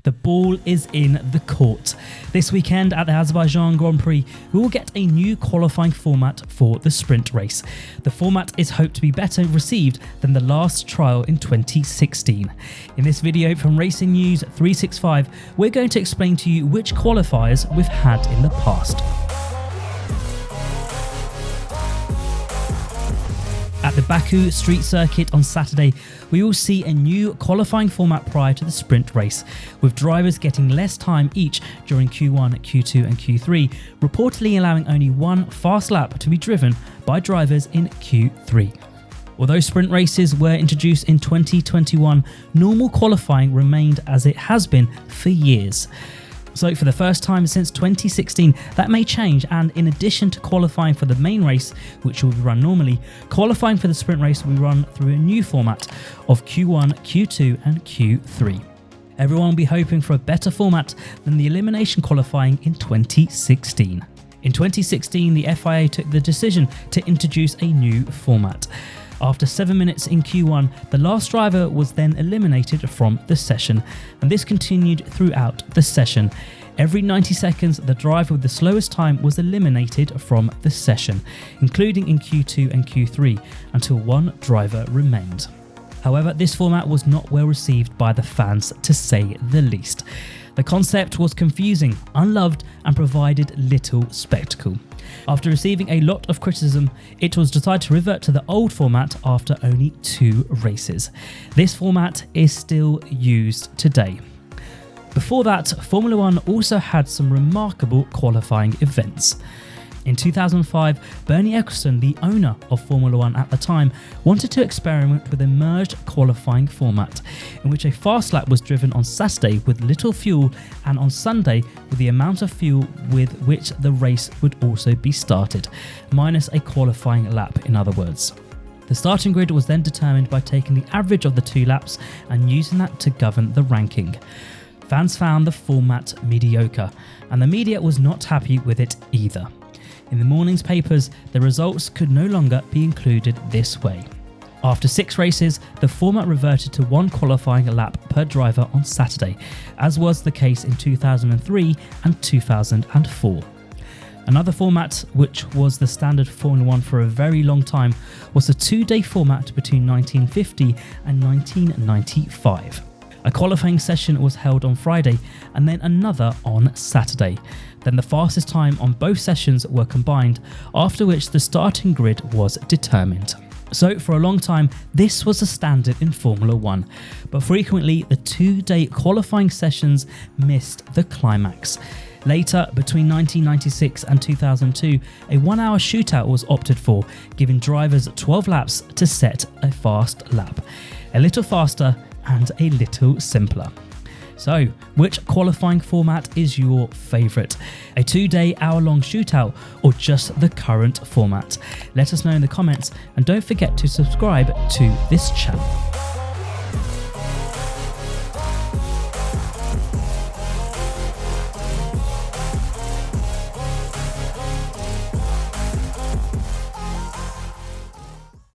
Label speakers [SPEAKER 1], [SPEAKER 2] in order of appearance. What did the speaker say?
[SPEAKER 1] The ball is in the court. This weekend at the Azerbaijan Grand Prix, we will get a new qualifying format for the sprint race. The format is hoped to be better received than the last trial in 2016. In this video from Racing News 365, we're going to explain to you which qualifiers we've had in the past. At the Baku street circuit on Saturday, we will see a new qualifying format prior to the sprint race, with drivers getting less time each during Q1, Q2 and Q3, reportedly allowing only one fast lap to be driven by drivers in Q3. Although sprint races were introduced in 2021, normal qualifying remained as it has been for years. So for the first time since 2016, that may change, and in addition to qualifying for the main race, which will be run normally, qualifying for the sprint race will be run through a new format of Q1, Q2 and Q3. Everyone will be hoping for a better format than the elimination qualifying in 2016. In 2016, the FIA took the decision to introduce a new format. After 7 minutes in Q1, the last driver was then eliminated from the session, and this continued throughout the session. Every 90 seconds, the driver with the slowest time was eliminated from the session, including in Q2 and Q3, until one driver remained. However, this format was not well received by the fans, to say the least. The concept was confusing, unloved, and provided little spectacle. After receiving a lot of criticism, it was decided to revert to the old format after only 2 races. This format is still used today. Before that, Formula 1 also had some remarkable qualifying events. In 2005, Bernie Ecclestone, the owner of Formula 1 at the time, wanted to experiment with a merged qualifying format, in which a fast lap was driven on Saturday with little fuel, and on Sunday with the amount of fuel with which the race would also be started, minus a qualifying lap, in other words. The starting grid was then determined by taking the average of the 2 laps and using that to govern the ranking. Fans found the format mediocre, and the media was not happy with it either. In the morning's papers, the results could no longer be included this way. After 6 races, the format reverted to 1 qualifying lap per driver on Saturday, as was the case in 2003 and 2004. Another format, which was the standard Formula 1 for a very long time, was the 2-day format between 1950 and 1995. A qualifying session was held on Friday and then another on Saturday. Then the fastest time on both sessions were combined, after which the starting grid was determined. So for a long time, this was the standard in Formula 1, but frequently the 2-day qualifying sessions missed the climax. Later, between 1996 and 2002, a 1-hour shootout was opted for, giving drivers 12 laps to set a fast lap. A little faster and a little simpler. So, which qualifying format is your favourite? A 2-day hour-long shootout, or just the current format? Let us know in the comments, and don't forget to subscribe to this channel.